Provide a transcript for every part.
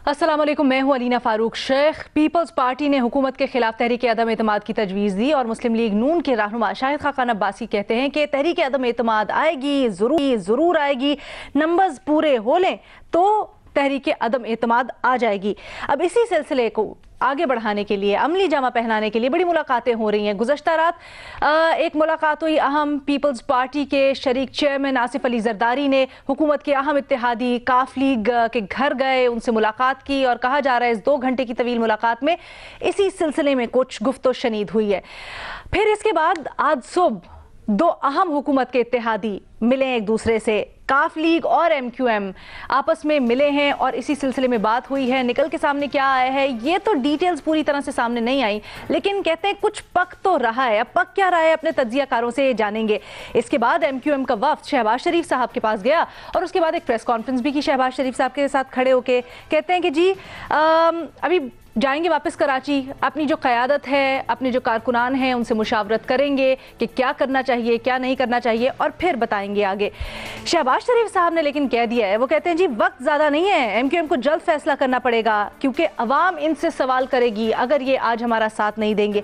अस्सलाम वालेकुम, मैं हूं अलीना फारूक शेख। पीपल्स पार्टी ने हुकूमत के खिलाफ तहरीक अदम एतमाद की तजवीज़ दी और मुस्लिम लीग नून के रहनुमा शाहिद खान अब्बासी कहते हैं कि तहरीक अदम एतमाद आएगी, ज़रूर आएगी, नंबर्स पूरे हो लें तो तहरीक अदम एतमाद आ जाएगी। अब इसी सिलसिले को आगे बढ़ाने के लिए, अमली जामा पहनाने के लिए बड़ी मुलाकातें हो रही हैं। गुज़श्ता रात एक मुलाकात हुई अहम पीपल्स पार्टी के शरीक चेयरमैन आसिफ अली जरदारी ने हुकूमत के अहम इत्तेहादी काफ लीग के घर गए, उनसे मुलाकात की और कहा जा रहा है इस 2 घंटे की तवील मुलाकात में इसी सिलसिले में कुछ गुफ्तो शनीद हुई है। फिर इसके बाद आज सुबह 2 अहम हुकूमत के इत्तेहादी मिले एक दूसरे से, काफ लीग और MQM आपस में मिले हैं और इसी सिलसिले में बात हुई है। निकल के सामने क्या आया है ये तो डिटेल्स पूरी तरह से सामने नहीं आई, लेकिन कहते हैं कुछ पक तो रहा है। अब पक क्या रहा है अपने तज्जियाकारों से जानेंगे। इसके बाद MQM का वफ्द शहबाज शरीफ साहब के पास गया और उसके बाद एक प्रेस कॉन्फ्रेंस भी की शहबाज शरीफ साहब के साथ खड़े होके। कहते हैं कि जी अभी जाएंगे वापस कराची, अपनी जो क़यादत है, अपने जो कारकुनान हैं उनसे मुशावरत करेंगे कि क्या करना चाहिए क्या नहीं करना चाहिए और फिर बताएंगे आगे। शहबाज शरीफ साहब ने लेकिन कह दिया है, वो कहते हैं जी वक्त ज़्यादा नहीं है, MQM को जल्द फैसला करना पड़ेगा क्योंकि अवाम इनसे सवाल करेगी अगर ये आज हमारा साथ नहीं देंगे।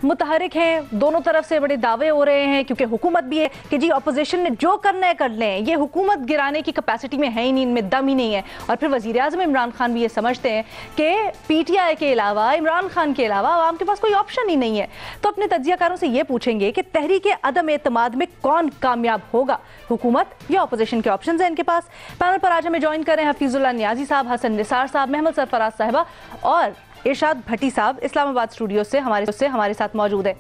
मुतहरिक हैं, दोनों तरफ से बड़े दावे हो रहे हैं क्योंकि हुकूमत भी है कि जी अपोजिशन ने जो करना है कर लें, ये हुकूमत गिराने की कैपेसिटी में है ही नहीं, इनमें दम ही नहीं है। और फिर वज़ीर आज़म इमरान खान भी ये समझते हैं कि PTI के अलावा, इमरान खान के अलावा आवाम के पास कोई ऑप्शन ही नहीं है। तो अपने तज्जियाकारों से ये पूछेंगे कि तहरीक अदम एतमाद में कौन कामयाब होगा, हुकूमत या अपोजिशन के ऑप्शन है इनके पास। पैनल पर आज हमें ज्वाइन करें हफीजुल्लाह नियाजी साहब, हसन निसार साहब, महमद सरफराज साहिबा और इरशाद भट्टी साहब इस्लामाबाद स्टूडियो से हमारे साथ मौजूद है।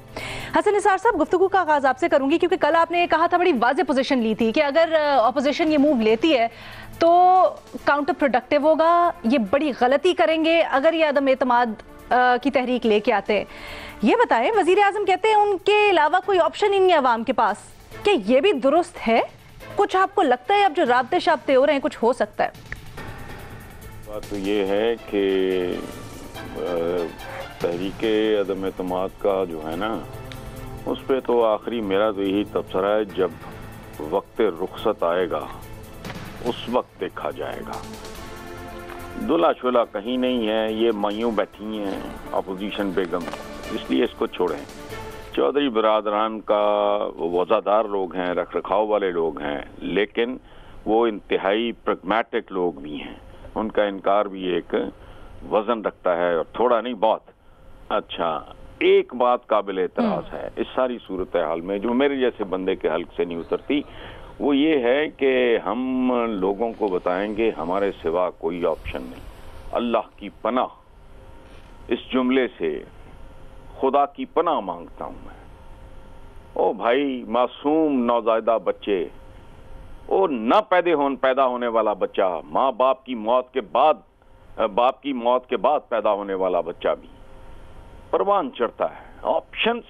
हसन निसार साहब, गुफ्तगू का आगाज आपसे करूंगी क्योंकि कल आपने कहा था, बड़ी वाज़ेह पोजीशन ली थी कि अगर अपोजिशन ये मूव लेती है तो काउंटर प्रोडक्टिव होगा, ये बड़ी गलती करेंगे अगर ये अदम एतमाद की तहरीक लेके आते हैं। ये बताएं, वजीर आज़म कहते हैं उनके अलावा कोई ऑप्शन ही नहीं है अवाम के पास, कि ये भी दुरुस्त है? कुछ आपको लगता है अब जो राब्ते शाब्ते हो रहे हैं कुछ हो सकता है? बात तो ये है कि तहरीके अदम एतमाद का जो है ना, उस पर तो आखिरी मेरा तो यही तबसरा है, जब वक्त रुखसत आएगा उस वक्त देखा जाएगा। दुल्हा शुल्हा कहीं नहीं है, ये मायूं बैठी हैं अपोजिशन बेगम, इसलिए इसको छोड़ें। चौधरी बरादरान का वज़ादार लोग हैं, रख रखाव वाले लोग हैं, लेकिन वो इंतहाई प्रैग्मैटिक लोग भी हैं, उनका इनकार भी एक वजन रखता है और थोड़ा नहीं बहुत। अच्छा, एक बात काबिल एतराज़ है इस सारी सूरत हाल में जो मेरे जैसे बंदे के हल्क से नहीं उतरती, वो ये है कि हम लोगों को बताएंगे हमारे सिवा कोई ऑप्शन नहीं। अल्लाह की पनाह, इस जुमले से खुदा की पनाह मांगता हूँ मैं। ओ भाई, मासूम नौज़ायदा बच्चे, ओ न पैदा होने वाला बच्चा, माँ बाप की मौत के बाद पैदा होने वाला बच्चा भी परवान चढ़ता है। ऑप्शंस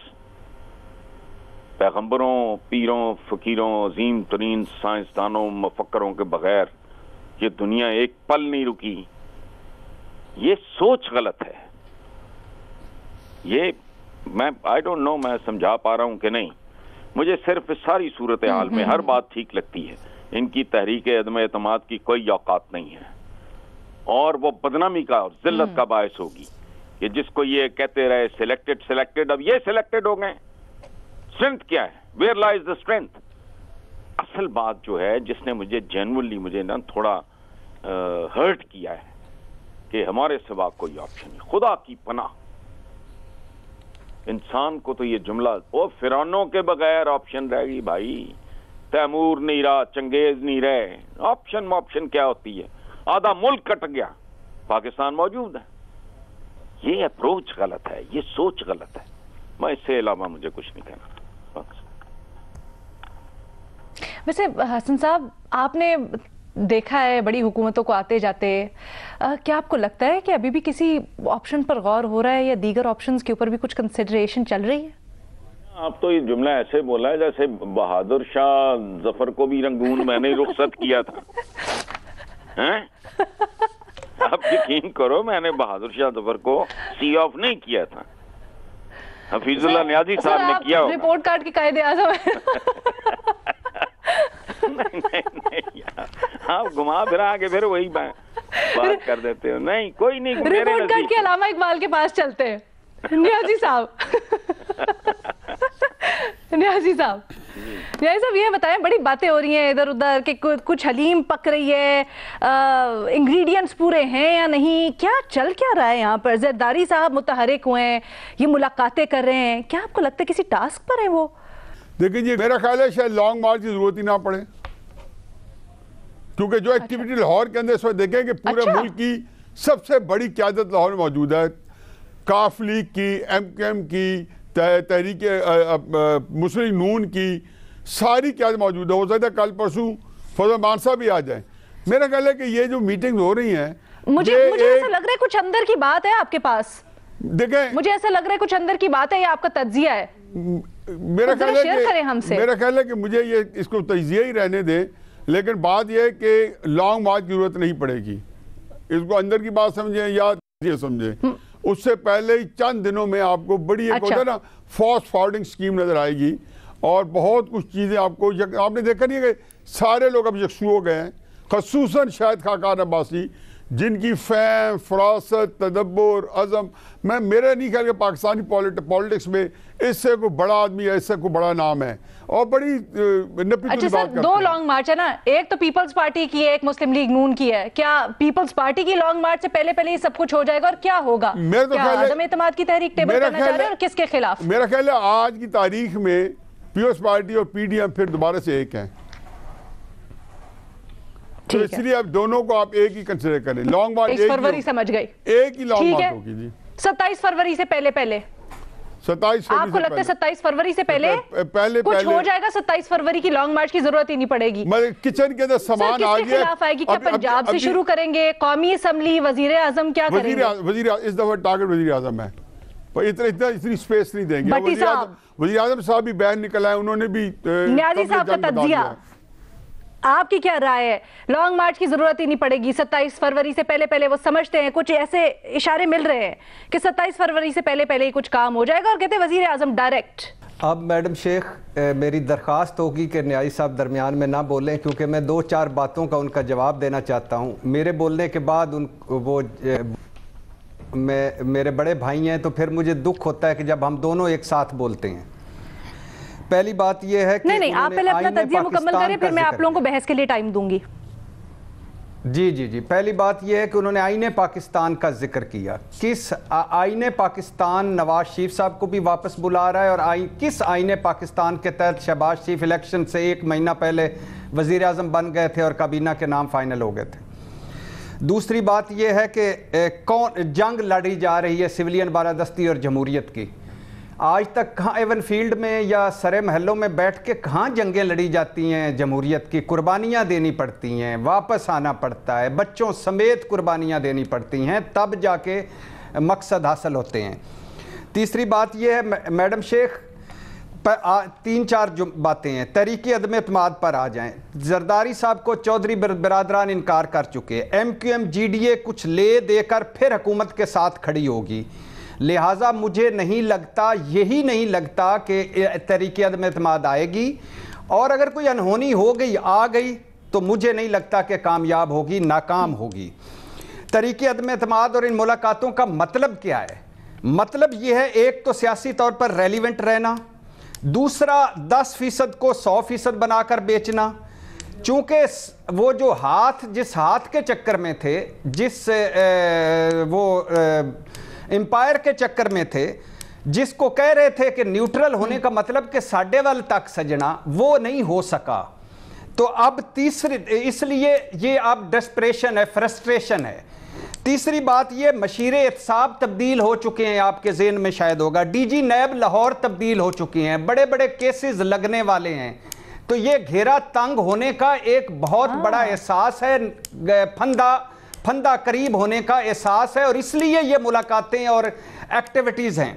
पैगंबरों, पीरों, फकीरों, अजीम तरीन साइंसदानों, मफक्करों के बगैर ये दुनिया एक पल नहीं रुकी। ये सोच गलत है। ये आई डोंट नो मैं समझा पा रहा हूं कि नहीं। मुझे सिर्फ इस सारी सूरत हाल में हर बात ठीक लगती है, इनकी तहरीक अदम एतमाद की कोई औकात नहीं है और वो बदनामी का, जिल्लत का बायस होगी कि जिसको ये कहते रहे सिलेक्टेड, अब ये सिलेक्टेड हो गए। स्ट्रेंथ क्या है? Where lies the strength? असल बात जो है जिसने मुझे ना थोड़ा हर्ट किया है कि हमारे सिवा कोई ऑप्शन नहीं। खुदा की पनाह, इंसान को तो ये जुमला, ओ फिरौनों के बगैर ऑप्शन रहेगी भाई, तैमूर नहीं रहा, चंगेज नहीं रहे, ऑप्शन क्या होती है? आधा मुल्क कट गया, पाकिस्तान मौजूद है। ये अप्रोच गलत है, ये सोच गलत है। मैं इससे अलावा मुझे कुछ नहीं कहना। वैसे हसन साहब, आपने देखा है बड़ी हुकूमतों को आते जाते, क्या आपको लगता है कि अभी भी किसी ऑप्शन पर गौर हो रहा है या दीगर ऑप्शंस के ऊपर भी कुछ कंसिडरेशन चल रही है? आप तो ये जुमला ऐसे बोला है जैसे बहादुर शाह जफर को भी रंगून मैंने रुखसत किया था। हैं? आप यकीन करो, मैंने बहादुर शाह जफर को सी ऑफ नहीं किया था, हफीजुल्लाह नियाजी साहब ने किया होगा। रिपोर्ट कार्ड के कायदे आज़म है। नहीं, आप घुमा फिरा के फिर वही بات کر دیتے ہو. نہیں کوئی نہیں, رپورٹ کارڈ کے علامہ اقبال کے پاس چلتے ہیں. نیازی صاحب نیازی صاحب یہ بتائیں, بڑی باتیں ہو رہی ہیں ادھر ادھر کہ کچھ حلیم پک رہی ہے, انگریڈینٹس پورے ہیں یا نہیں, کیا چل کیا رہا ہے یہاں پر؟ زرداری صاحب متحرک ہوئے ہیں, یہ ملاقاتیں کر رہے ہیں, کیا آپ کو لگتا ہے کسی ٹاسک پر ہیں وہ؟ دیکھیں جی, میرا خیال ہے شاید لانگ مارچ کی ضرورت ہی نہ پڑے, کیونکہ جو ایکٹیویٹی لاہور کے اندر اس وقت دیکھیں کہ پورے ملک کی سب سے بڑی قیادت لاہور میں موجود ہے. کاف لیگ کی, ایم کیو ایم کی, تحریک مسلم نون کی, ساری قیادت موجود ہے. ہو سکتا ہے کل پرسوں فضل الرحمان صاحب بھی آ جائیں. میرا خیال ہے کہ یہ جو میٹنگ ہو رہی ہیں, مجھے ایسا لگ رہا ہے کچھ اندر کی بات ہے آپ کے پاس. دیکھیں مجھے ایسا لگ رہا ہے کچھ اندر کی بات ہے, یہ آپ کا تجزیہ ہے. میرا خیال ہے کہ مجھے یہ اس کو تجزیہ ہی رہنے دیں, لیکن بات یہ ہے کہ لانگ مارچ کی ضرورت نہیں پڑے گی. اس کو اندر کی بات سمجھیں یا یہ سمجھیں, اس سے پہلے ہی چند دنوں میں آپ کو بڑی ایک ہوتا ہے نا فاسٹ فارورڈنگ سکیم نظر آئے گی, اور بہت کچھ چیزیں آپ نے دیکھا نہیں کہ سارے لوگ اب یکسو ہو گئے ہیں, خصوصاً شاہد خاقان عباسی, جن کی فہم, فراست, تدبر, عزم, میرے نہیں خیال کہ پاکستانی پالیٹکس میں اس سے کوئی بڑا آدمی ہے, اس سے کوئی بڑا نام ہے, اور بڑی نپی اچھا سر, دو لانگ مارچ ہے نا, ایک تو پیپلز پارٹی کی ہے, ایک مسلم لیگ نون کی ہے. کیا پیپلز پارٹی کی لانگ مارچ سے پہلے یہ سب کچھ ہو جائے گا, اور کیا ہوگا؟ کیا عدم اعتماد کی تحریک ٹیبل کرنا چاہ رہے ہیں, اور کس کے خلاف؟ میرا خیال ہے آج کی تاریخ میں پیپلز پارٹی اور پی ڈی ایم پھر دوبارہ سے ایک ہیں, تو اس لیے اب دونوں کو آپ ایک ہی کنسیڈر کریں. لانگ مارچ 23 فروری سمجھ گئی, ایک ہی لانگ مارچ ہوگی جی. 27 فروری سے پہلے 27 آپ کو لگتا ہے 27 فروری سے پہلے کچھ ہو جائے گا؟ 27 فروری کی لانگ مارچ کی ضرورت ہی نہیں پڑے گی. کچن کے اندر سامان آ گیا. کس کے خلاف آئے گی؟ کیا پنجاب سے شروع کریں گے؟ قومی اسمبلی, وزیر اعظم کیا کریں گے؟ اس دفعہ ٹارگٹ وزیر اعظم ہے, اتنی سپیس نہیں دیں گے. وزیر اعظم صاحب بھی بیان نکل آئے, انہوں نے بھی نیازی صاحب کا تجزیہ, آپ کی کیا رائے ہے؟ لانگ مارچ کی ضرورت ہی نہیں پڑے گی, 27 فروری سے پہلے وہ سمجھتے ہیں, کچھ ایسے اشارے مل رہے ہیں کہ 27 فروری سے پہلے ہی کچھ کام ہو جائے گا, اور کہتے ہیں وزیر اعظم ڈائریکٹ. اب میڈم شیخ, میری درخواست ہوگی کہ نیازی صاحب درمیان میں نہ بولیں, کیونکہ میں 2-4 باتوں کا ان کا جواب دینا چاہتا ہوں. میرے بولنے کے بعد وہ میرے بڑے بھائی ہیں, تو پھر مجھے دکھ ہوتا ہے کہ جب ہم دونوں ایک ساتھ بولتے ہیں. پہلی بات یہ ہے کہ نہیں, آپ پہلے اپنا تجزیہ مکمل کریں, پھر میں آپ لوگوں کو بحث کے لیے ٹائم دوں گی. جی پہلی بات یہ ہے کہ انہوں نے آئین پاکستان کا ذکر کیا. کس آئین پاکستان نواز شریف صاحب کو بھی واپس بلا رہا ہے, اور کس آئین پاکستان کے تحت شہباز شریف الیکشن سے 1 مہینہ پہلے وزیر اعظم بن گئے تھے اور کابینہ کے نام فائنل ہو گئے تھے. دوسری بات یہ ہے کہ کون جنگ لڑی جا رہی ہے سویلین بالادستی اور جمہوریت کی. آج تک کہاں ایون فیلڈ میں یا سرے محلوں میں بیٹھ کے کہاں جنگیں لڑی جاتی ہیں جمہوریت کی؟ قربانیاں دینی پڑتی ہیں, واپس آنا پڑتا ہے, بچوں سمیت قربانیاں دینی پڑتی ہیں, تب جا کے مقصد حاصل ہوتے ہیں. تیسری بات یہ ہے میڈم شیخ, 3-4 باتیں ہیں. تحریک عدم اعتماد پر آ جائیں. زرداری صاحب کو چودھری برادران انکار کر چکے. M Q M G D A کچھ لے دے کر پھر حکومت کے ساتھ کھڑی ہوگی, لہٰذا مجھے نہیں لگتا, یہی نہیں لگتا کہ تحریک عدم اعتماد آئے گی, اور اگر کوئی انہونی ہو گئی آ گئی تو مجھے نہیں لگتا کہ کامیاب ہوگی, ناکام ہوگی. تحریک عدم اعتماد اور ان ملاقاتوں کا مطلب کیا ہے؟ مطلب یہ ہے, ایک تو سیاسی طور پر ریلیونٹ رہنا, دوسرا 10% کو 100% بنا کر بیچنا. چونکہ وہ جو جس ہاتھ کے چکر میں تھے, جس وہ امپائر کے چکر میں تھے, جس کو کہہ رہے تھے کہ نیوٹرل ہونے کا مطلب کہ ساڈے وال تک سجنا, وہ نہیں ہو سکا. تو اب اس لیے یہ اب ڈسپریشن ہے, فرسٹریشن ہے. تیسری بات یہ, مشیر احتساب تبدیل ہو چکے ہیں, آپ کے ذہن میں شاید ہوگا, ڈی جی نیب لاہور تبدیل ہو چکی ہیں, بڑے بڑے کیسز لگنے والے ہیں. تو یہ گھیرا تنگ ہونے کا ایک بہت بڑا احساس ہے, پھندا قریب ہونے کا احساس ہے, اور اس لیے یہ ملاقاتیں اور ایکٹیویٹیز ہیں.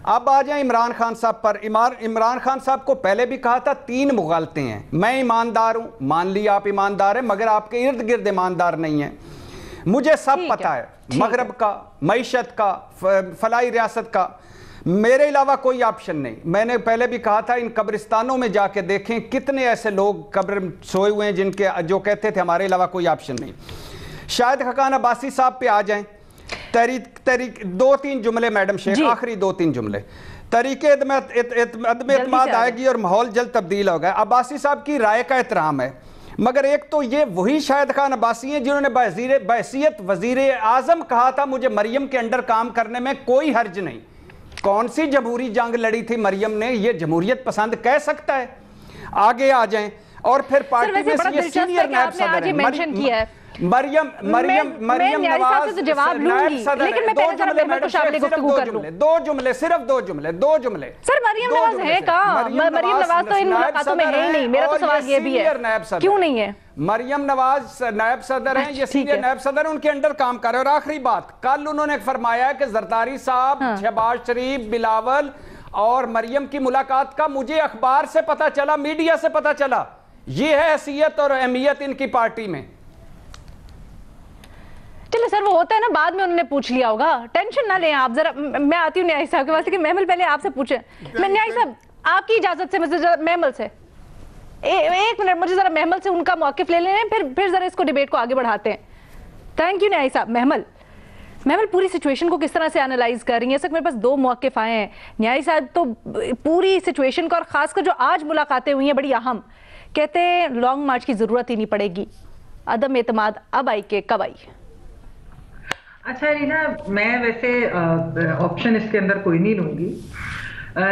اب آ جائیں عمران خان صاحب پر. عمران خان صاحب کو پہلے بھی کہا تھا 3 مغالطے ہیں. میں ایماندار ہوں, مان لی آپ ایماندار ہیں, مگر آپ کے ارد گرد ایماندار نہیں ہیں. مجھے سب پتا ہے, مغرب کا, معیشت کا, فلاحی ریاست کا, میرے علاوہ کوئی آپشن نہیں. میں نے پہلے بھی کہا تھا, ان قبرستانوں میں جا کے دیکھیں کتنے ایسے لوگ قبر سوئے ہوئے ہیں جو کہتے تھے ہمارے علاوہ کوئی آپشن نہیں. शाहिद खाकान अब्बासी साहब पे आ जाएं। तहरीक 2-3 जुमले मैडम शेख, आखिरी 2-3 जुमले। तरीके अदम एतमाद आएगी और माहौल जल्द तब्दील होगा। अब्बासी साहब की राय का एहतराम है, मगर एक तो ये वही शाहिद खान अब्बासी हैं जिन्होंने बहसीयत वजीर आजम कहा था मुझे मरियम के अंडर काम करने में कोई हर्ज नहीं। कौन सी जमहूरी जंग लड़ी थी मरियम ने, ये जमहूरियत पसंद कह सकता है? आगे आ जाएं। और फिर पार्टी में ये सीनियर नायब सदर हैं मरियम नवाज, जवाब लूंगी, लेकिन मैं पहले जरा महमल को शामिल गुफ्तगू कर लूं। सिर्फ दो जुमले। सर मरियम नवाज है कहां? मरियम नवाज तो इन मुलाकातों में है ही नहीं। मेरा तो सवाल ये भी है, क्यों नहीं है? मरियम नवाज नायब सदर हैं, ये सीनियर नायब सदर हैं, उनके अंडर काम कर रहे हैं। और आखिरी बात, कल उन्होंने फरमाया कि जरदारी साहब, शहबाज शरीफ, बिलावल और मरियम की मुलाकात का मुझे अखबार से पता चला, मीडिया से पता चला। ये है हैसियत और अहमियत इनकी पार्टी में। चलो सर, वो होता है ना, बाद में उन्होंने पूछ लिया होगा, टेंशन ना लें आप। जरा मैं आती हूँ न्यायी साहब के पास, लेकिन महमल पहले आपसे पूछे। मैं न्यायी साहब आपकी इजाजत से महमल से एक मिनट, मुझे जरा महमल से उनका मौकिफ ले लें, फिर जरा इसको डिबेट को आगे बढ़ाते हैं। थैंक यू न्यायी साहब। महमल पूरी सिचुएशन को किस तरह से एनालाइज कर रही है? सर मेरे पास 2 मौकिफ आए हैं। न्यायी साहब तो पूरी सिचुएशन को, और खासकर जो आज मुलाकातें हुई हैं बड़ी अहम, कहते हैं लॉन्ग मार्च की जरूरत ही नहीं पड़ेगी, अदम एतमाद अब आई के कब आई? अच्छा रीना, मैं वैसे ऑप्शन इसके अंदर कोई नहीं लूंगी,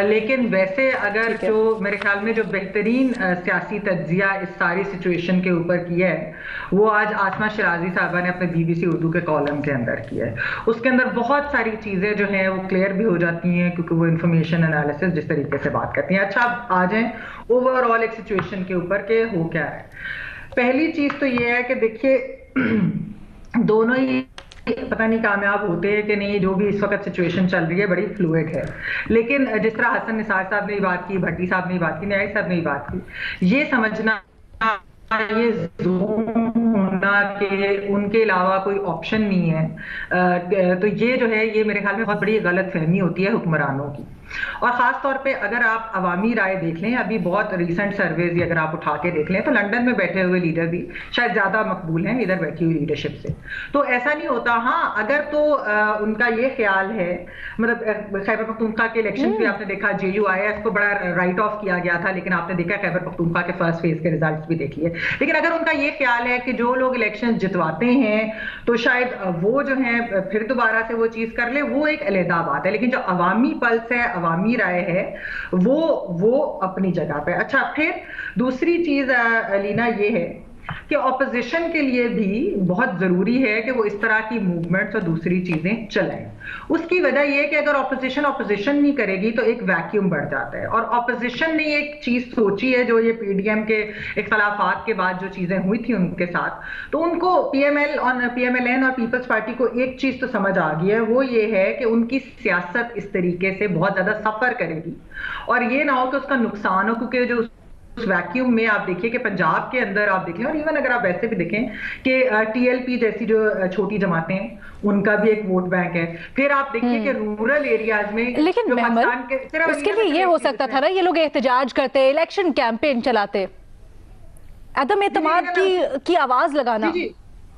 लेकिन वैसे अगर जो मेरे ख्याल में जो बेहतरीन सियासी तज्जिया इस सारी सिचुएशन के ऊपर किया है वो आज आसमा शराजी साहबा ने अपने BBC उर्दू के कॉलम के अंदर किया है। उसके अंदर बहुत सारी चीज़ें जो हैं वो क्लियर भी हो जाती हैं, क्योंकि वो इंफॉर्मेशन एनालिसिस जिस तरीके से बात करती हैं। अच्छा, अब आ जाएं ओवरऑल एक सिचुएशन के ऊपर के हो क्या है। पहली चीज़ तो ये है कि देखिए दोनों ही पता नहीं कामयाब होते हैं कि नहीं, जो भी इस वक्त सिचुएशन चल रही है बड़ी फ्लूइड है। लेकिन जिस तरह हसन निसार साहब ने भी बात की, भट्टी साहब ने भी बात की, न्यायी साहब ने भी बात की, ये समझना ये होना कि उनके अलावा कोई ऑप्शन नहीं है, तो ये जो है ये मेरे ख्याल में बहुत बड़ी गलत फहमी होती है हुक्मरानों की। और ख़ास तौर पे अगर आप अवामी राय देख लें, अभी बहुत रिसेंट सर्वेज अगर आप उठा के देख लें तो लंदन में बैठे हुए लीडर भी शायद ज़्यादा मकबूल हैं इधर बैठी हुई लीडरशिप से। तो ऐसा नहीं होता। हाँ, अगर तो उनका ये ख्याल है, मतलब खैबर पख्तूनख्वा के इलेक्शन भी आपने देखा, JUIS को बड़ा राइट ऑफ किया गया था, लेकिन आपने देखा खैबर पख्तूनख्वा के फर्स्ट फेज के रिजल्ट भी देख लिए। लेकिन अगर उनका ये ख्याल है कि जो लोग इलेक्शन जितवाते हैं तो शायद वो जो है फिर दोबारा से वो चीज़ कर ले, वो एक अलहदा बात है। लेकिन जो अवामी पल्स है, अवामी राय है, वो अपनी जगह पे। अच्छा, फिर दूसरी चीज लीना ये है कि ऑपोजिशन के लिए भी बहुत जरूरी है कि वो इस तरह की मूवमेंट्स और दूसरी चीजें चलाएं। उसकी वजह यह है कि अगर ऑपोजिशन नहीं करेगी तो एक वैक्यूम बढ़ जाता है। और ऑपोजिशन ने एक चीज सोची है, जो ये PDM के इख्तलाफात के बाद जो चीजें हुई थी उनके साथ, तो उनको PMLN और पीपल्स पार्टी को एक चीज तो समझ आ गई है, वो ये है कि उनकी सियासत इस तरीके से बहुत ज्यादा सफर करेगी और ये ना हो कि उसका नुकसान हो। क्योंकि जो उस वैक्यूम में आप देखिए कि पंजाब के अंदर आप देखें, और इवन अगर आप वैसे भी देखें कि TLP जैसी जो छोटी जमातें हैं उनका भी एक वोट बैंक है। फिर आप देखिए कि रूरल एरियाज में, लेकिन उसके लिए ये हो सकता था ना, ये लोग एहतजाज करते, इलेक्शन कैंपेन चलाते, अदम एतमाद की आवाज लगाना।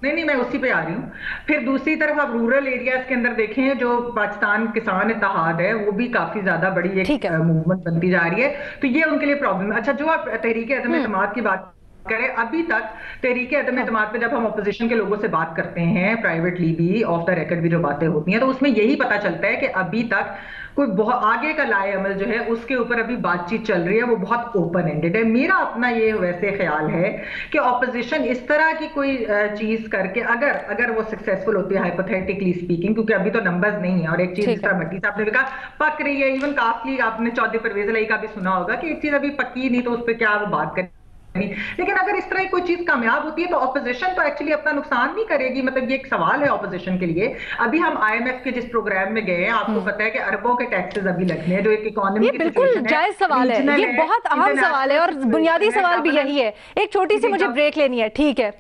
नहीं, मैं उसी पे आ रही हूँ। फिर दूसरी तरफ आप रूरल एरियाज के अंदर देखें, जो पाकिस्तान किसान इत्तेहाद है वो भी काफी ज्यादा बड़ी एक मूवमेंट बनती जा रही है, तो ये उनके लिए प्रॉब्लम है। अच्छा, जो आप तहरीक अदम एतमाद की बात करें, अभी तक तहरीक अदम एतमाद पे जब हम अपोजिशन के लोगों से बात करते हैं, प्राइवेटली भी, ऑफ द रिकॉर्ड भी जो बातें होती हैं, तो उसमें यही पता चलता है कि अभी तक कोई बहुत आगे का लाए अमल जो है उसके ऊपर अभी बातचीत चल रही है, वो बहुत ओपन एंडेड है। मेरा अपना ये वैसे ख्याल है कि ऑपोजिशन इस तरह की कोई चीज करके अगर वो सक्सेसफुल होती है, हाइपोथेटिकली स्पीकिंग, क्योंकि अभी तो नंबर्स नहीं है, और एक चीज जिस तरह भट्टी साहब ने कहा पक रही है, इवन काफी आपने चौधरी परवेज अली का भी सुना होगा कि एक चीज अभी पकी नहीं तो उस पर क्या वो बात करें। लेकिन अगर इस तरह की कोई चीज कामयाब होती है तो ऑपोजिशन तो एक्चुअली अपना नुकसान नहीं करेगी। मतलब ये एक सवाल है ऑपोजिशन के लिए। अभी हम IMF के जिस प्रोग्राम में गए हैं, आपको पता है कि अरबों के टैक्सेस अभी लगने हैं, जो एक इकोनॉमी की बिल्कुल जायज सवाल है, ये बहुत अहम सवाल है और बुनियादी सवाल भी यही है। एक छोटी सी मुझे ब्रेक लेनी है। ठीक है,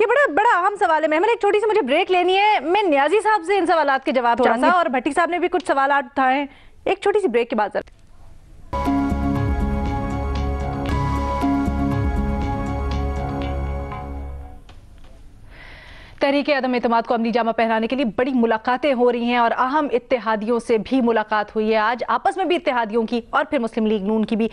ये बड़ा अहम सवाल है। महमल, एक छोटी सी मुझे ब्रेक लेनी है। मैं न्याजी साहब से इन सवालात के जवाब थोड़ा सा, और भट्टी साहब ने भी कुछ सवाल उठाए। एक छोटी सी ब्रेक के बाद तहरीक अदम एतमाद को अमली जामा पहनाने के लिए बड़ी मुलाकातें हो रही हैं और अहम इत्तेहादियों से भी मुलाकात हुई है आज, आपस में भी इत्तेहादियों की और फिर मुस्लिम लीग नून की भी।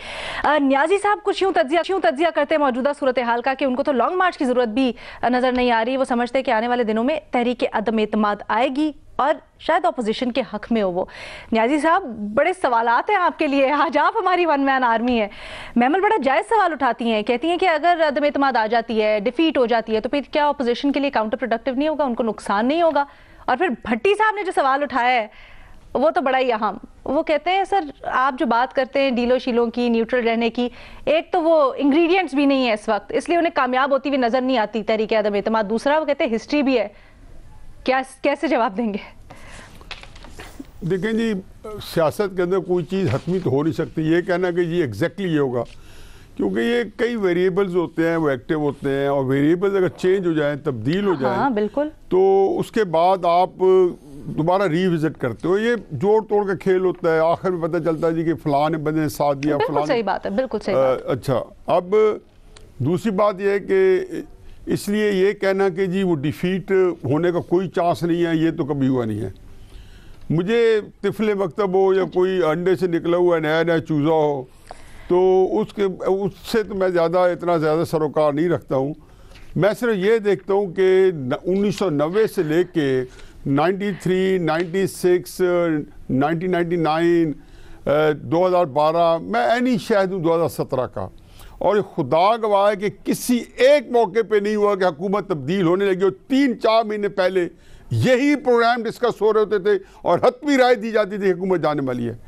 न्याजी साहब कुछ यूं तज्जिया करते हैं मौजूदा सूरत हाल का कि उनको तो लॉन्ग मार्च की ज़रूरत भी नज़र नहीं आ रही। वो समझते हैं कि आने वाले दिनों में तहरीक अदम एतमाद आएगी और शायद अपोजिशन के हक में हो वो। न्याजी साहब, बड़े सवालात हैं आपके लिए, आज आप हमारी वन मैन आर्मी है। महमल बड़ा जायज़ सवाल उठाती हैं, कहती हैं कि अगर अदम एतमाद आ जाती है, डिफीट हो जाती है, तो फिर क्या अपोजिशन के लिए काउंटर प्रोडक्टिव नहीं होगा, उनको नुकसान नहीं होगा? और फिर भट्टी साहब ने जो सवाल उठाया है वो तो बड़ा ही अहम, वो कहते हैं सर आप जो बात करते हैं डीलो शीलों की, न्यूट्रल रहने की, एक तो वो इंग्रेडिएंट्स भी नहीं है इस वक्त, इसलिए उन्हें कामयाब होती हुई नज़र नहीं आती तहरीक अदम एतमाद। दूसरा वो कहते हैं हिस्ट्री भी है, क्या कैसे जवाब देंगे? देखें जी, सियासत के अंदर कोई चीज़ हतमी तो हो नहीं सकती। ये कहना कि जी एग्जैक्टली ये होगा, क्योंकि ये कई वेरिएबल्स होते हैं, वो एक्टिव होते हैं, और वेरिएबल्स अगर चेंज हो जाएं, तब्दील हो जाएं, हाँ, बिल्कुल, तो उसके बाद आप दोबारा रीविजिट करते हो। ये जोड़ तोड़ का खेल होता है, आखिर में पता चलता है जी कि फलां ने बंदे ने साथ दिया, बिल्कुल सही बात है, बिल्कुल सही बात। अच्छा, अब दूसरी बात यह है कि इसलिए ये कहना कि जी वो डिफीट होने का कोई चांस नहीं है, ये तो कभी हुआ नहीं है। मुझे तिफले मकतब हो या कोई अंडे से निकला हुआ नया नया चूज़ा हो, तो उससे तो मैं इतना ज़्यादा सरोकार नहीं रखता हूँ। मैं सिर्फ ये देखता हूँ कि 1990 से लेके 93, 96, 1999, 2012, मैं एनी शायद हूँ 2017 का, और खुदा गवाह है कि किसी एक मौके पे नहीं हुआ कि हुकूमत तब्दील होने लगी। और 3-4 महीने पहले यही प्रोग्राम डिस्कस हो रहे होते थे और हतमी राय दी जाती थी हुकूमत जाने वाली है।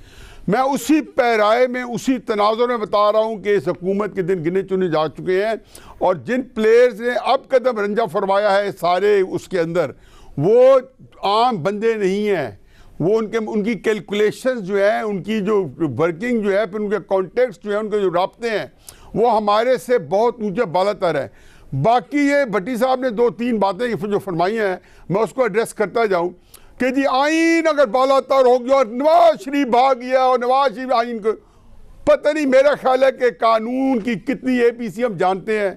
मैं उसी पैराए में, उसी तनाज़ुर में बता रहा हूँ कि इस हुकूमत के दिन गिने चुने जा चुके हैं, और जिन प्लेयर्स ने अब कदम रंजा फरमाया है सारे उसके अंदर, वो आम बंदे नहीं हैं। वो उनकी कैलकुलेशंस जो है, उनकी जो वर्किंग जो है, फिर उनके कॉन्टेक्स्ट जो है, उनके जो राब्ते हैं, वो हमारे से बहुत ऊंचे बालातर है। बाकी ये भट्टी साहब ने 2-3 बातें जो फरमाई हैं, मैं उसको एड्रेस करता जाऊं कि जी आइन अगर बालातर हो गया और नवाज शरीफ भाग गया, और नवाज शरीफ आइन को पता नहीं, मेरा ख्याल है कि कानून की कितनी APC हम जानते हैं,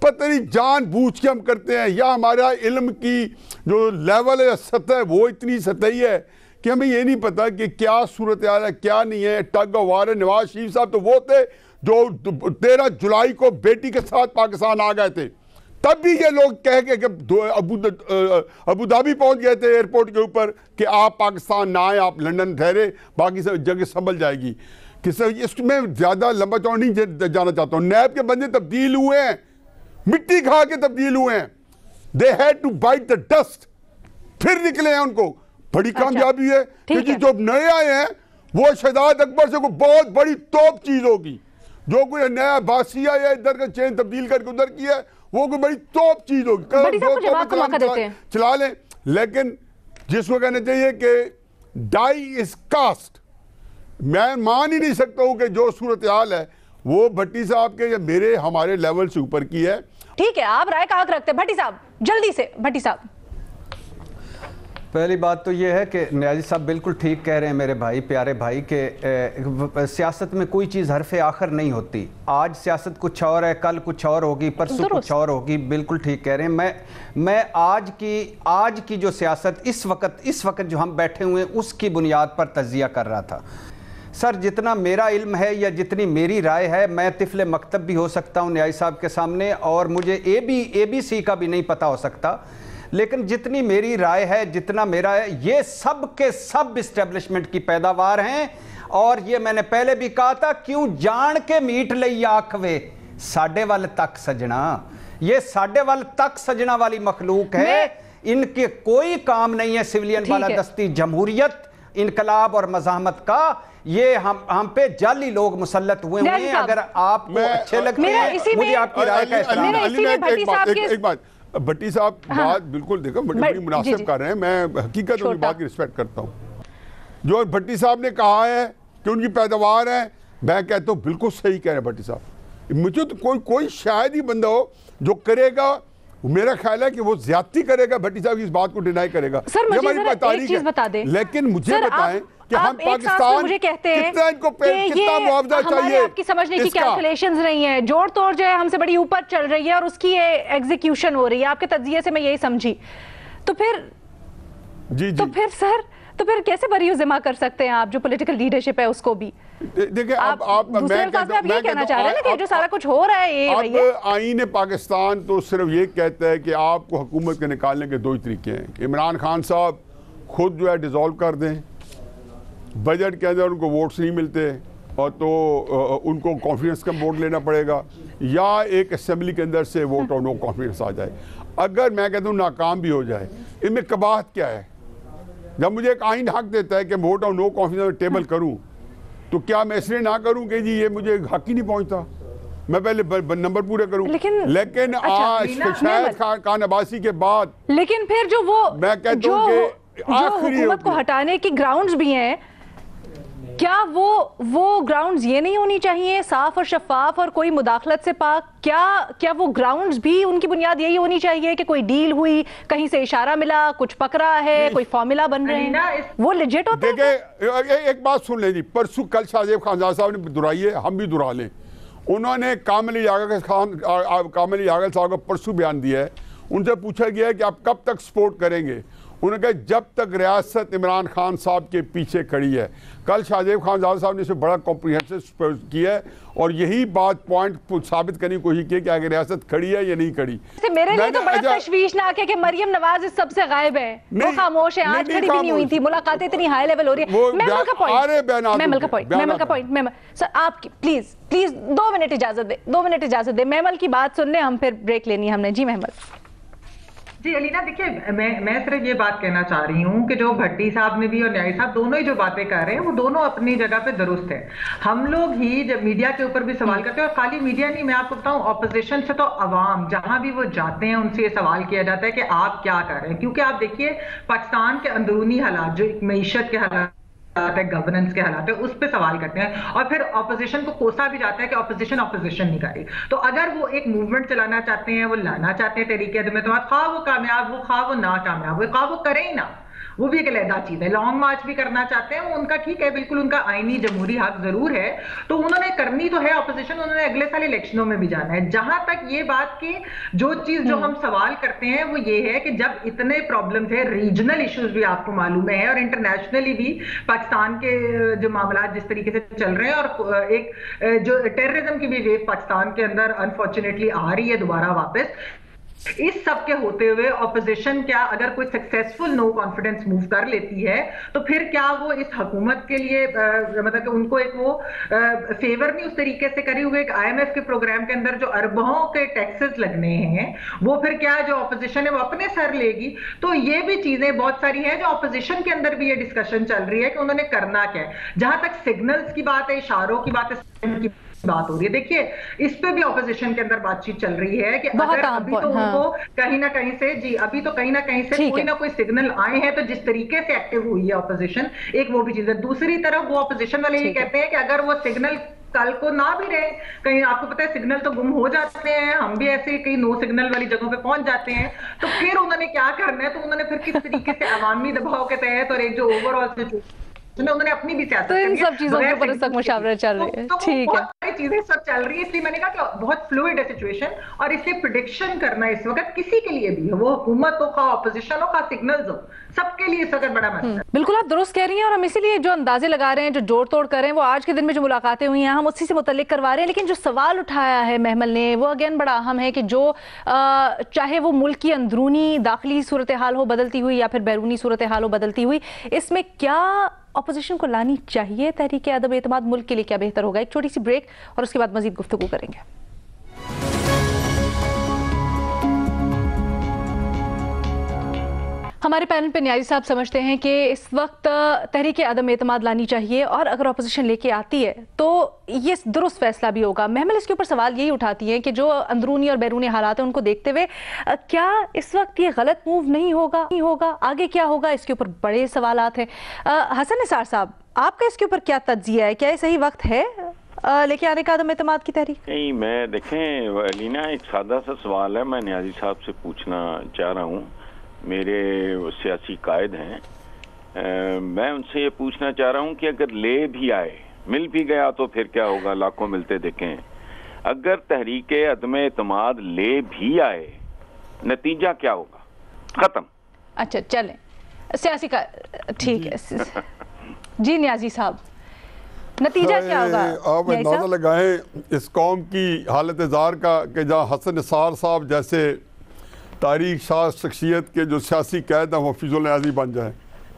पता नहीं जान बूझ के हम करते हैं, या हमारा इल्म की जो लेवल है, सतह, वो इतनी सतही है कि हमें ये नहीं पता कि क्या सूरत हाल है, क्या नहीं है। टग ऑफ वार है। नवाज शरीफ साहब तो वो थे जो 13 जुलाई को बेटी के साथ पाकिस्तान आ गए थे, तब भी ये लोग कह के अबू धाबी पहुंच गए थे एयरपोर्ट के ऊपर कि आप पाकिस्तान ना आए, आप लंदन ठहरे, बाकी सब जगह संभल जाएगी। इसमें ज़्यादा लंबा चौड़ा नहीं जाना चाहता हूँ। नैब के बंदे तब्दील हुए हैं, मिट्टी खा के तब्दील हुए हैं, they had to bite the dust, फिर निकले हैं। उनको बड़ी कामयाबी है कि जो नए आए हैं वो शहजाद अकबर से कोई बहुत बड़ी तोप चीज होगी। जो कोई नया बासिया या इधर का चेन तब्दील करके उधर किया, वो कोई बड़ी तोप चीज होगी, चला लें। लेकिन जिसको कहना चाहिए कि डाई इज कास्ट, मैं मान ही नहीं सकता हूं कि जो सूरत हाल है वो भट्टी साहब के या मेरे हमारे लेवल से ऊपर की है। ठीक है, आप राय का हक रखते हैं। भट्टी साहब जल्दी से। भट्टी साहब, पहली बात तो ये है कि न्याजी साहब बिल्कुल ठीक कह रहे हैं मेरे भाई, प्यारे भाई, के सियासत में कोई चीज़ हरफ़े आखिर नहीं होती। आज सियासत कुछ और है, कल कुछ और होगी, परसों कुछ और होगी। बिल्कुल ठीक कह रहे हैं। मैं आज की जो सियासत इस वक्त जो हम बैठे हुए हैं उसकी बुनियाद पर तज्जिया कर रहा था। सर, जितना मेरा इल्म है या जितनी मेरी राय है, मैं तिफले मकतब भी हो सकता हूँ न्याजी साहब के सामने, और मुझे ABC का भी नहीं पता हो सकता, लेकिन जितनी मेरी राय है, जितना मेरा है, ये सब के सब इस्टेब्लिशमेंट की पैदावार हैं। और ये मैंने पहले भी कहा था, क्यों जान के मीट लई आखवे साडे वाल तक सजना, ये साडे वाल तक सजना वाली मखलूक है। इनके कोई काम नहीं है सिविलियन वाला दस्ती, जमहूरियत, इनकलाब और मज़ाहमत का। ये हम पे जाली लोग मुसल्लत हुए हैं। अगर आपको अच्छे लगते हैं, मुझे आपकी राय का एक बात भट्टी साहब बात बिल्कुल देखो बड़ी मुनासिब कर रहे हैं, मैं हकीकत उनकी बात की रिस्पेक्ट करता हूँ। जो भट्टी साहब ने कहा है कि उनकी पैदावार है, मैं कहता हूँ बिल्कुल सही कह रहे हैं भट्टी साहब। मुझे तो कोई शायद ही बंदा हो जो करेगा میرا خیال ہے کہ وہ زیادتی کرے گا، بھٹی صاحب اس بات کو ڈینائی کرے گا. سر مجھے ذرا ایک چیز بتا دیں، لیکن مجھے بتائیں کہ ہم پاکستان کتنا ان کو کتنا معاوضہ چاہیے. آپ کی سمجھنے کی کیلکولیشنز نہیں ہے، جوڑ توڑ جو ہے ہم سے بڑی اوپر چل رہی ہے اور اس کی ایگزیکیوشن ہو رہی ہے. آپ کے تجزیے سے میں یہی سمجھی. تو پھر کیسے بری ذمہ کر سکتے ہیں آپ جو پولیٹیکل لیڈرشپ ہے اس کو بھی؟ دیکھیں آپ دوسرے الفاظ میں آپ یہ کہنا چاہ رہے ہیں کہ جو سارا کچھ ہو رہا ہے اب آئین پاکستان تو صرف یہ کہتا ہے کہ آپ کو حکومت کے نکالنے کے 2 طریقے ہیں. عمران خان صاحب خود جو ہے ڈیزالو کر دیں، بجٹ کے اندر ان کو ووٹس نہیں ملتے اور تو ان کو کانفیڈنس کا ووٹ لینا پڑے گا، یا ایک اسمبلی کے اندر سے ووٹ اور نو کانفیڈنس آ جائے. اگر میں کہتا ہوں ناکام بھی ہو جائے، ان میں قباحت کیا ہے؟ جب مجھے ایک آئین حق دیتا ہے کہ ووٹ اور نو کانفیڈنس ٹیبل کروں، تو کیا میں اس لیے نہ کروں کہ جی یہ مجھے حق ہی نہیں پہنچتا، میں پہلے نمبر پورے کروں؟ لیکن آج شاید خان عباسی کے بعد لیکن پھر جو وہ میں کہتا ہوں کہ حکومت کو ہٹانے کی گراؤنڈز بھی ہیں، کیا وہ گراؤنڈز یہ نہیں ہونی چاہیے صاف اور شفاف اور کوئی مداخلت سے پاک؟ کیا وہ گراؤنڈز بھی ان کی بنیاد یہی ہونی چاہیے کہ کوئی ڈیل ہوئی، کہیں سے اشارہ ملا، کچھ پکڑا ہے، کوئی فارمولا بن رہے ہیں، وہ لیجٹ ہوتا ہے؟ دیکھیں ایک بات سن لیں جی، پرسوں کل شاہزیب خانزادہ صاحب نے دہرائی ہے، ہم بھی دہرا لیں. انہوں نے کامل یاغل صاحب کا پرسوں بیان دیا ہے. ان سے پوچھا گیا ہے کہ آپ کب تک سپورٹ کریں گے؟ انہوں نے کہا جب تک ریاست عمران خان صاحب کے پیچھے کھڑی ہے. کل شاہزیب خانزادہ صاحب نے اسے بڑا کمپریہنسو کیا ہے اور یہی بات پوائنٹ ثابت کرنے کی کوشش کی کہ اگر ریاست کھڑی ہے یا نہیں کھڑی. میرے لیے تو بڑا تشویشناک ہے کہ مریم نواز اس سب سے غائب ہے، وہ خاموش ہے، آج کھڑی بھی نہیں ہوئی تھی، ملاقاتیں اتنی ہائی لیول ہو رہی ہیں. میمل کا پوائنٹ سر آپ پلیز 2 منٹ اجازت دیں. میمل کی بات سن لیں، ہم پھر بریک لینی ہے ہم نے. جی میمل. جی علینا دیکھیے، میں صرف یہ بات کہنا چاہ رہی ہوں کہ جو بھٹی صاحب نے بھی اور نیائی صاحب دونوں ہی جو باتیں کر رہے ہیں وہ دونوں اپنی جگہ پہ درست ہیں. ہم لوگ ہی جب میڈیا کے اوپر بھی سوال کرتے ہیں، اور خالی میڈیا نہیں، میں آپ کو بتاؤں اپوزیشن سے تو عوام جہاں بھی وہ جاتے ہیں ان سے یہ سوال کیا جاتا ہے کہ آپ کیا کر رہے ہیں. کیونکہ آپ دیکھیے پاکستان کے اندرونی حالات، جو معیشت کے حالات ہے، گورننس کے حالات ہے، اس پہ سوال کرتے ہیں اور پھر اپوزیشن کو کوسا بھی جاتا ہے کہ اپوزیشن نہیں کر رہی. تو اگر وہ ایک موومنٹ چلانا چاہتے ہیں، وہ لانا چاہتے ہیں طریقے عدم اعتماد، خواہ وہ کامیاب ہو خواہ وہ ناکامیاب ہو، خواہ وہ کریں ہی نہ، وہ بھی ایک علیحدہ چیز ہے. لانگ مارچ بھی کرنا چاہتے ہیں، وہ ان کا ٹھیک ہے، بالکل ان کا آئینی جمہوری حق ضرور ہے، تو انہوں نے کرنی تو ہے اپوزیشن، انہوں نے اگلے سال الیکشنوں میں بھی جانا ہے. جہاں تک یہ بات کی جو چیز جو ہم سوال کرتے ہیں وہ یہ ہے کہ جب اتنے پرابلمز ہیں، ریجنل ایشوز بھی آپ کو معلوم ہے اور انٹرنیشنلی بھی پاکستان کے جو معاملات جس طریقے سے چل رہے ہیں، اور ایک جو ٹیررزم کی بھی ویو پاکستان کے اندر انفارچونیٹلی آ رہی ہے دوبارہ واپس، اس سب کے ہوتے ہوئے اپوزیشن کیا اگر کوئی سکسیسفل نو کانفیڈنس موو کر لیتی ہے تو پھر کیا وہ اس حکومت کے لیے مطلب کہ ان کو ایک وہ فیور نہیں اس طریقے سے کری ہوئے. ایک آئی ایم ایف کے پروگرام کے اندر جو اربوں کے ٹیکسز لگنے ہیں وہ پھر کیا جو اپوزیشن ہے وہ اپنے سر لے گی. تو یہ بھی چیزیں بہت ساری ہیں جو اپوزیشن کے اندر بھی یہ ڈسکشن چل رہی ہے کہ انہوں نے کرنا کیا ہے. جہاں تک سگنلز کی بات ہے، اشاروں کی بات ہے، بات ہو رہی ہے، دیکھیے اس پہ بھی اپوزیشن کے اندر بات چیت چل رہی ہے کہ اگر ابھی تو ان کو کہیں نہ کہیں سے ابھی تو کہیں نہ کہیں سے کوئی نہ کوئی سگنل آئے ہیں، تو جس طریقے سے ایکٹیو ہوئی ہے اپوزیشن، ایک وہ بھی چیز ہے. دوسری طرف وہ اپوزیشن والے یہ کہتے ہیں کہ اگر وہ سگنل کل کو نہ بھی رہے، کہیں آپ کو پتہ ہے سگنل تو گم ہو جاتے ہیں، ہم بھی ایسے کئی نو سگنل والی جگہوں پہ پہنچ جاتے ہیں، تو پھر انہوں نے کیا کرنا ہے؟ تو انہوں نے پھر کس طریقے سے عوامی دباؤ کے تحت اور ایک جو اوور آل انہوں نے اپنی بھی سیاست، تو ان سب چیزوں کے اوپر اس وقت مشاورت چل رہی ہے. ٹھیک ہے، ساری چیزیں سب چل رہی ہے، اس لیے میں نے کہا کہ بہت فلوئڈ ہے سچویشن، اور اس لیے پریڈکشن کرنا اس وقت کسی کے لیے بھی ہے، وہ حکومت ہو خواہ اپوزیشن ہو خواہ سگنلز ہو، سب کے لیے اس وقت بڑا مسئلہ ہے. بالکل آپ درست کہہ رہی ہیں، اور ہم اسی لیے جو اندازے لگا رہے ہیں، جو جوڑ توڑ کر رہے ہیں، وہ آج کے دن میں جو ملاقاتیں ہوئی ہیں ہم اسی سے متعلق کروا رہے ہیں. لیکن جو سوال اٹھایا ہے محمل نے وہ اگین بڑا اہم ہے کہ جو چاہے وہ ملک کی اندرونی داخلی صورتحال ہو بدلتی ہوئی یا پھر بیرونی صورتحال ہو بدلتی ہوئی، اس میں کیا اپوزیشن کو لانی چاہیے تحریک عدم اعتماد؟ ملک کے لیے کیا بہتر ہوگا؟ ایک چھوٹی سی بریک اور اس کے بعد مزید گفتگو کریں گے. ہمارے پینل پہ نیازی صاحب سمجھتے ہیں کہ اس وقت تحریک عدم اعتماد لانی چاہیے، اور اگر اپوزیشن لے کے آتی ہے تو یہ درست فیصلہ بھی ہوگا. محمل اس کے اوپر سوال یہی اٹھاتی ہیں کہ جو اندرونی اور بیرونی حالات ہیں ان کو دیکھتے ہوئے کیا اس وقت یہ غلط موو نہیں ہوگا؟ آگے کیا ہوگا؟ اس کے اوپر بڑے سوالات ہیں. حسن نثار صاحب، آپ کا اس کے اوپر کیا تجزیہ ہے؟ کیا یہ صحیح وقت ہے लेके आने का अदम एतमाद की तहरीक? नहीं, मैं देखें अलीना, एक सादा सा सवाल है, मैं न्याजी साहब से पूछना चाह रहा हूँ। मेरे सियासी कायद हैं, मैं उनसे ये पूछना चाह रहा हूँ कि अगर ले भी आए, मिल भी गया तो फिर क्या होगा? लाखों मिलते देखें। अगर तहरीक अदम एतमाद ले भी आए, नतीजा क्या होगा? खत्म। अच्छा चलें, सियासी का ठीक है जी। न्याजी साहब, नतीजा क्या होगा? आप अंदाजा लगाएं इस कौम की हालत ज़ार का कि जहाँ हसन निसार साहब जैसे तारीख शाह शख्सियत के जो सियासी कैद हैं वो हफीजुल न्याजी बन जाए,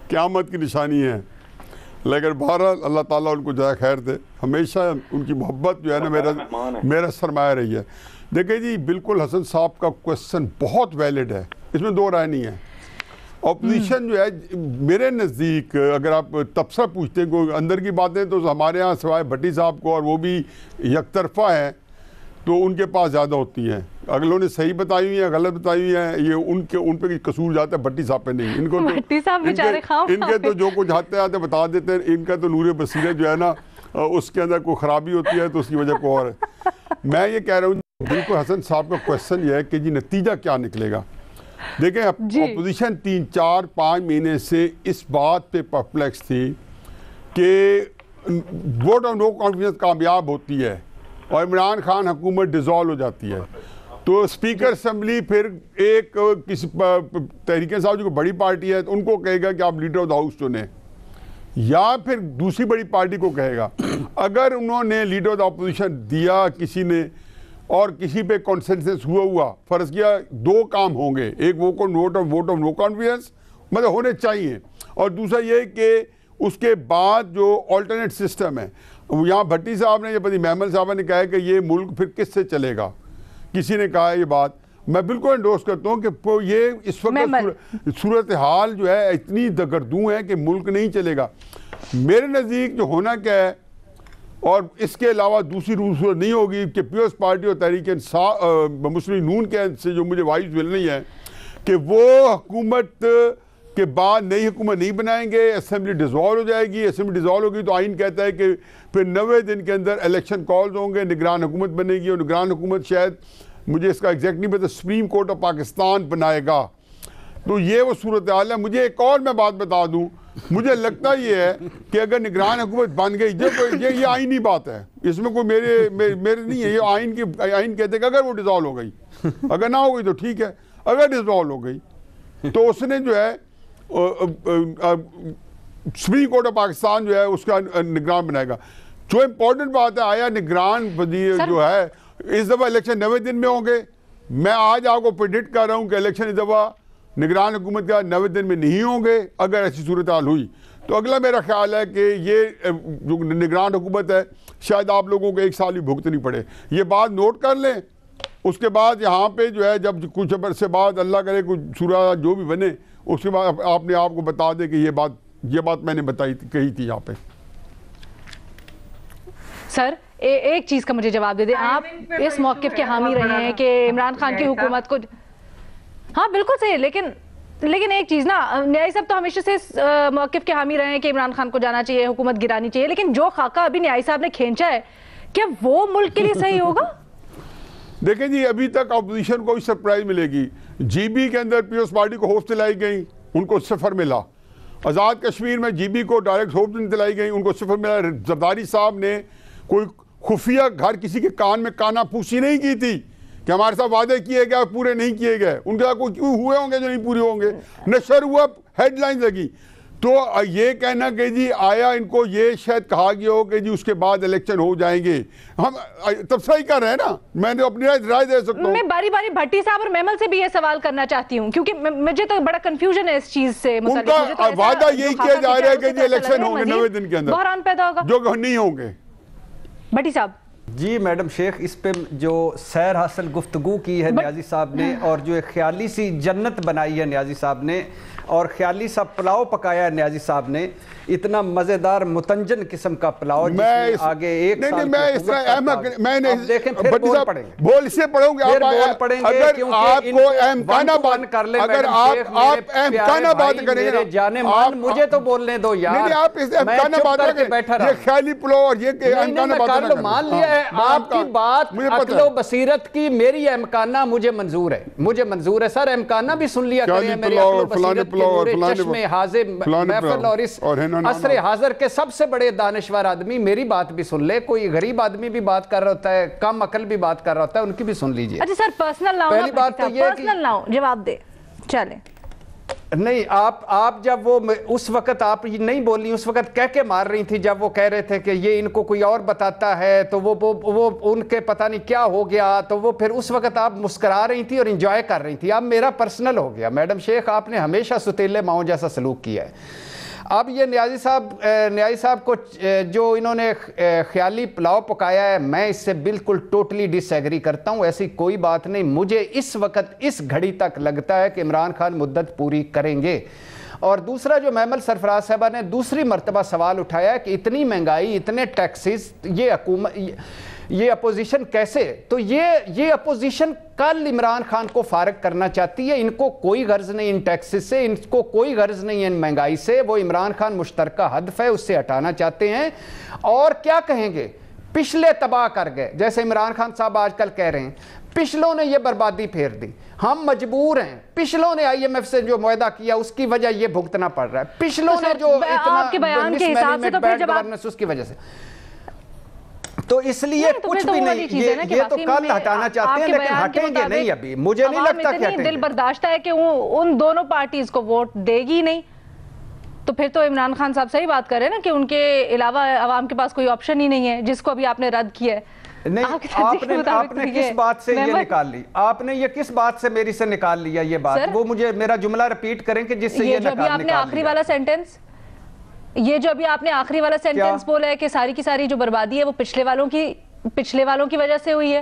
क़यामत की निशानी है। लेकिन बहरहाल अल्लाह ताला उनको जाए खैर दे, हमेशा उनकी मोहब्बत जो है ना मेरा सरमाया रही है। देखिए जी, बिल्कुल हसन साहब का क्वेश्चन बहुत वैलिड है, इसमें दो राय नहीं है। अपोजिशन जो है मेरे नज़दीक, अगर आप तबसरा पूछते हैं कोई अंदर की बातें, तो हमारे यहाँ सिवाय भट्टी साहब को, और वो भी यकतरफा है, तो उनके पास ज़्यादा होती हैं। अगलों ने सही बताई हुई है, गलत बताई हुई है, ये उन पे कसूर जाता है, भट्टी साहब पे नहीं। इनको तो इनके तो जो कुछ आते आते बता देते हैं। इनका तो नूरे बसीरत जो है ना, उसके अंदर कोई ख़राबी होती है तो उसकी वजह को और है। मैं ये कह रहा हूँ, बिल्कुल हसन साहब का क्वेश्चन ये है कि जी नतीजा क्या निकलेगा। देखें, अपोजिशन 3-4-5 महीने से इस बात पे परप्लेक्स थी कि वोट ऑफ नो कॉन्फिडेंस कामयाब होती है और इमरान खान हुकूमत डिज़ोल्व हो जाती है, तो स्पीकर असम्बली फिर एक किसी तहरीक इंसाफ जो बड़ी पार्टी है तो उनको कहेगा कि आप लीडर ऑफ द हाउस चुने, या फिर दूसरी बड़ी पार्टी को कहेगा। अगर उन्होंने लीडर ऑफ द अपोजिशन दिया किसी ने और किसी पे कॉन्सेंसस हुआ, फर्ज किया, दो काम होंगे। एक वोट ऑफ नो कॉन्फिडेंस मतलब होने चाहिए, और दूसरा ये कि उसके बाद जो अल्टरनेट सिस्टम है, यहाँ भट्टी साहब ने, जब महमद साहब ने कहा है कि ये मुल्क फिर किससे चलेगा, किसी ने कहा ये बात, मैं बिल्कुल एंडोर्स करता हूँ कि ये इस वक्त सूरत हाल जो है इतनी दगरदू है कि मुल्क नहीं चलेगा। मेरे नज़दीक जो होना क्या है, और इसके अलावा दूसरी सूरत नहीं होगी कि पीपल्स पार्टी और तहरीक मुस्लिम नून के से जो मुझे वाइब्स मिल रही है कि वो हुकूमत के बाद नई हुकूमत नहीं बनाएंगे, असेंबली डिज़ोल्व हो जाएगी। असेंबली डिज़ोल्व होगी तो आइन कहता है कि फिर 90 दिन के अंदर इलेक्शन कॉल्स होंगे, निगरान हुकूमत बनेगी, और निगरान हुकूमत शायद, मुझे इसका एग्जैक्ट नहीं पता, सुप्रीम कोर्ट ऑफ पाकिस्तान बनाएगा। तो ये वो सूरत हाल है। मुझे एक और मैं बात बता दूं, मुझे लगता ये है कि अगर निगरान हुकूमत बन गई, ये आईनी बात है, इसमें कोई मेरे नहीं है, ये आइन कहते हैं कि अगर वो डिज़ोल्व हो गई, अगर ना हो गई तो ठीक है, अगर डिज़ोल्व हो गई तो उसने जो है सुप्रीम कोर्ट ऑफ पाकिस्तान जो है उसका निगरान बनाएगा। जो इम्पोर्टेंट बात है, आया निगरान वजीर जो है, इस दफ़ा इलेक्शन 90 दिन में होंगे। मैं आज आपको प्रेडिक्ट कर रहा हूँ कि इलेक्शन इस दफ़ा निगरान हुकूमत का 90 दिन में नहीं होंगे। अगर ऐसी सूरत हाल हुई तो अगला मेरा ख्याल है कि ये जो निगरान हुकूमत है शायद आप लोगों को 1 साल ही भुगतनी पड़े। ये बात नोट कर लें। उसके बाद यहाँ पे जो है जब कुछ अरसे बाद अल्लाह करे कुछ सूरत जो भी बने, उसके बाद आपने आपको बता दे कि ये बात मैंने बताई कही थी यहाँ पे। सर एक चीज़ का मुझे जवाब दे दें, आप इस मौक़िफ़ के हामी रहे हैं कि इमरान खान की हुकूमत को, हाँ बिल्कुल सही, लेकिन एक चीज़ ना, न्याय साहब तो हमेशा से इस मौक़िफ़ के हामी रहे हैं कि इमरान खान को जाना चाहिए, हुकूमत गिरानी चाहिए, लेकिन जो खाका अभी न्याय साहब ने खींचा है, क्या वो मुल्क के लिए सही होगा? देखें जी, अभी तक अपोजिशन को भी सरप्राइज मिलेगी। जीबी के अंदर पीपल्स पार्टी को होप दिलाई गई, उनको 0 मिला। आज़ाद कश्मीर में जीबी को डायरेक्ट होप दिलाई गई, उनको 0 मिला। जरदारी साहब ने कोई खुफिया घर किसी के कान में काना फूसी नहीं की थी कि हमारे साथ वादे किए गए पूरे नहीं किए गए। उनके साथ कोई क्यों हुए होंगे जो नहीं पूरे होंगे, नशर हुआ, हेडलाइन लगी। तो ये कहना कि जी आया इनको ये शायद कहा गया हो कि जी उसके बाद इलेक्शन हो जाएंगे, हम तब सही कर रहे हैं ना। मैंने अपनी राय दे सकता हूँ। मैं बारी बारी भट्टी साहब और मेमल से भी ये सवाल करना चाहती हूँ, क्योंकि मुझे तो बड़ा कंफ्यूजन है इस चीज से। उनका वादा यही किया जा रहा है कि जी इलेक्शन होंगे 90 दिन के अंदर, बहरान पैदा होगा, जो नहीं होंगे। भट्टी साहब जी, मैडम शेख, इस पे जो सैर हासिल गुफ्तगू की है न्याजी साहब ने, और जो एक ख्याली सी जन्नत बनाई है न्याजी साहब ने, اور خیالی سا پلاؤ پکایا ہے نیازی صاحب نے, اتنا مزیدار متنجن قسم کا پلاؤ, جس میں آگے ایک سال میں اس طرح میں دیکھیں پھر بول پڑیں گے, بول اس سے پڑھوں گے, پھر بول پڑیں گے, کیونکہ کو احمقانہ بات کر لیں, اگر آپ احمقانہ بات کریں گے, جانے مان مجھے تو بولنے دو یار, نہیں آپ اس احمقانہ بات کریں, یہ خیالی پلاؤ اور یہ احمقانہ بات کریں, مان لیا ہے آپ کی بات عقل و بصیرت کی, میری احمقانہ مجھے منظور ہے, مجھے منظور ہے سر, احمقانہ بھی سن لیا کریں, میری عقل و بصیرت کے نور چشم حاضر محفل اور اس عصر حاضر کے سب سے بڑے دانشور آدمی میری بات بھی سن لے, کوئی غریب آدمی بھی بات کر رہا ہوتا ہے, کم عقل بھی بات کر رہا ہوتا ہے, ان کی بھی سن لیجئے. اچھا سر پرسنل لاؤں, پہلی بات تو یہ کہ جواب دے چلیں, نہیں آپ جب وہ اس وقت آپ نہیں بولی, اس وقت کہہ کے مار رہی تھی جب وہ کہہ رہے تھے کہ یہ ان کو کوئی اور بتاتا ہے تو وہ ان کے پتہ نہیں کیا ہو گیا, تو وہ پھر اس وقت آپ مسکرا رہی تھی اور انجوائے کر رہی تھی. اب میرا پرسنل ہو گیا, میڈم شیخ آپ نے ہمیشہ ستیلے ماؤں جیسا سلوک کیا ہے. اب یہ نیازی صاحب کو جو انہوں نے خیالی پلاؤ پکایا ہے, میں اس سے بالکل ٹوٹلی ڈس ایگری کرتا ہوں, ایسی کوئی بات نہیں. مجھے اس وقت اس گھڑی تک لگتا ہے کہ عمران خان مدت پوری کریں گے. اور دوسرا جو میمل سرفراز صاحبہ نے دوسری مرتبہ سوال اٹھایا ہے کہ اتنی مہنگائی, اتنے ٹیکسز, یہ حکومت, یہ اپوزیشن کیسے, تو یہ اپوزیشن کل عمران خان کو فارغ کرنا چاہتی ہے. ان کو کوئی غرض نہیں ان ٹیکسز سے, ان کو کوئی غرض نہیں ان مہنگائی سے, وہ عمران خان مشترکہ ہدف ہے, اس سے ہٹانا چاہتے ہیں. اور کیا کہیں گے, پچھلے تباہ کر گئے, جیسے عمران خان صاحب آج کل کہہ رہے ہیں پچھلوں نے یہ بربادی پھیر دی, ہم مجبور ہیں, پچھلوں نے آئی ایم ایف سے جو معاہدہ کیا اس کی وجہ یہ بھگتنا پڑ رہا ہے, پچھلوں نے جو اتنا مس مینجمنٹ بیڈ گورننس اس کی وجہ سے, تو اس لیے کچھ بھی نہیں, یہ تو کل ہٹانا چاہتے ہیں لیکن ہٹیں گے نہیں ابھی, مجھے نہیں لگتا کہ ہٹیں گے. دل برداشتہ ہے کہ ان دونوں پارٹیز کو ووٹ دے گی نہیں, تو پھر تو عمران خان صاحب صحیح بات کر رہے ہیں نا کہ ان کے علاوہ عوام کے پاس کوئی آپشن ہی نہیں ہے, جس کو ابھی آپ نے رد کیا ہے. نہیں, آپ نے کس بات سے یہ نکال لی, آپ نے یہ کس بات سے میری سے نکال لیا یہ بات, وہ مجھے میرا جملہ ریپیٹ کریں کہ جس سے یہ نکال لیا. آپ نے آخری والا سینٹنس, یہ جو ابھی آپ نے آخری والا سینٹنس بولا ہے کہ ساری کی ساری جو بربادی ہے وہ پچھلے والوں کی وجہ سے ہوئی ہے.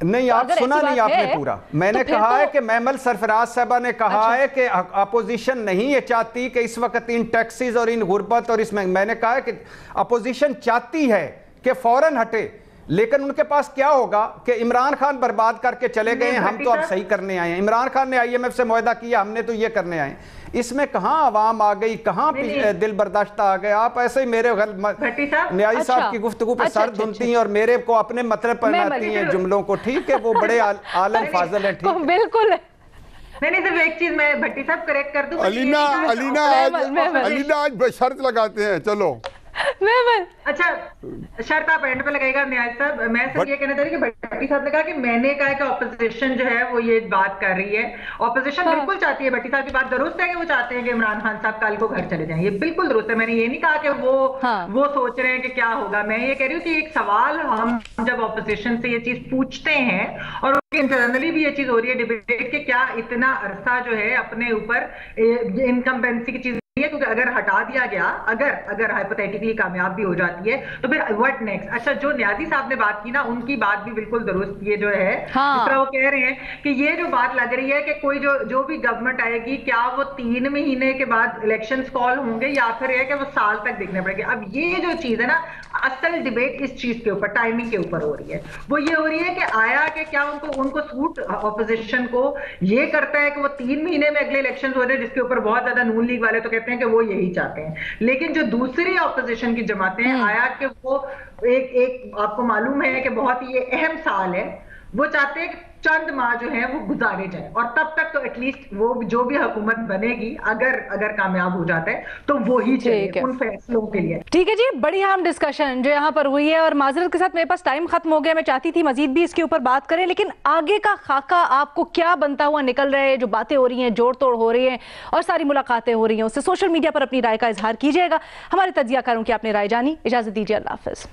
نہیں, آپ سنا نہیں آپ نے پورا. میں نے کہا ہے کہ میمل سرفراز صاحبہ نے کہا ہے کہ اپوزیشن نہیں یہ چاہتی کہ اس وقت ان ٹیکسز اور ان غربت اور اس میں نے کہا ہے کہ اپوزیشن چاہتی ہے کہ فوراً ہٹے, لیکن ان کے پاس کیا ہوگا کہ عمران خان برباد کر کے چلے گئے ہیں, ہم تو اب صحیح کرنے آئے ہیں. عمران خان نے آئی ایم ایف سے معاہدہ کیا, ہم نے تو یہ کرنے آئے ہیں. اس میں کہاں عوام آ گئی, کہاں دل برداشتہ آ گئے. آپ ایسے ہی میرے نیازی صاحب کی گفتگو پہ سر دھنتی ہیں اور میرے کو اپنے مطلب پر لاتی ہیں جملوں کو. ٹھیک ہے, وہ بڑے عالم فاضل ہیں, ٹھیک ہے, بالکل. نہیں صرف ایک چیز میں بھٹی صاحب کریکٹ کر دوں. علینا آج شرط لگاتے ہیں, چلو اچھا شرط آپ اینڈ پہ لگائے گا نیاز صاحب. میں صرف یہ کہنا چاہ رہی کہ بھٹی صاحب نے کہا کہ میں نے کہا کہ اپوزیشن جو ہے وہ یہ بات کر رہی ہے. اپوزیشن بالکل چاہتی ہے, بھٹی صاحب کی بات درست ہے کہ وہ چاہتے ہیں کہ عمران خان صاحب کل کو گھر چلے جائیں, یہ بالکل درست ہے. میں نے یہ نہیں کہا کہ وہ سوچ رہے ہیں کہ کیا ہوگا. میں یہ کہہ رہی ہوں کہ ایک سوال ہم جب اپوزیشن سے یہ چیز پوچھتے ہیں اور انٹرنلی بھی یہ چیز ہو رہی ہے ڈیبیٹ کہ کیا اتنا عرصہ جو ہے اپنے اوپر انکمبینسی کی چیز, کیونکہ اگر ہٹا دیا گیا, اگر ہائپوتھیٹیکلی کامیاب بھی ہو جاتی ہے تو پھر واٹ نیکسٹ. اچھا جو نیازی صاحب نے بات کی نا, ان کی بات بھی بالکل درست, یہ جو ہے جس طرح وہ کہہ رہے ہیں کہ یہ جو بات لگ رہی ہے کہ کوئی جو بھی گورنمنٹ آئے گی کیا وہ 3 مہینے کے بعد الیکشنز کال ہوں گے یا پھر یہ کہ وہ سال تک دیکھنے پڑے گے. اب یہ جو چیز ہے نا, اصل ڈیبیٹ اس چیز کے اوپر, ٹائمنگ کے اوپر ہو رہی ہے. وہ یہ ہو رہی ہے کہ آیا کہ کیا ان کو سوٹ اپوزیشن کو یہ کرتا ہے کہ وہ 3 مہینے میں اگلے الیکشنز ہو جائے, جس کے اوپر بہت زیادہ نون لیگ والے تو کہتے ہیں کہ وہ یہی چاہتے ہیں. لیکن جو دوسری اپوزیشن کی جماعتیں ہیں, آیا کہ وہ ایک آپ کو معلوم ہے کہ بہت ہی اہم سال ہے, وہ چاہتے ہیں کہ چند ماہ جو ہیں وہ گزارے جائیں, اور تب تک تو ایٹ لیسٹ وہ جو بھی حکومت بنے گی اگر کامیاب ہو جاتا ہے تو وہی چاہیے ان فیصلوں کے لیے. ٹھیک ہے جی, بڑی اہم ڈسکشن جو یہاں پر ہوئی ہے, اور معذرت کے ساتھ میرے پاس ٹائم ختم ہو گیا, میں چاہتی تھی مزید بھی اس کے اوپر بات کریں, لیکن آگے کا خاکہ آپ کو کیا بنتا ہوا نکل رہا ہے, جو باتیں ہو رہی ہیں, جوڑ توڑ ہو رہی ہیں اور ساری ملاقاتیں ہو رہی ہیں, اس سے سوشل میڈیا پر اپنی رائے کا اظہار کیجیے گا. ہمارے تجزیہ کاروں کی آپ نے رائے جانی. اجازت دیجیے, اللہ حافظ.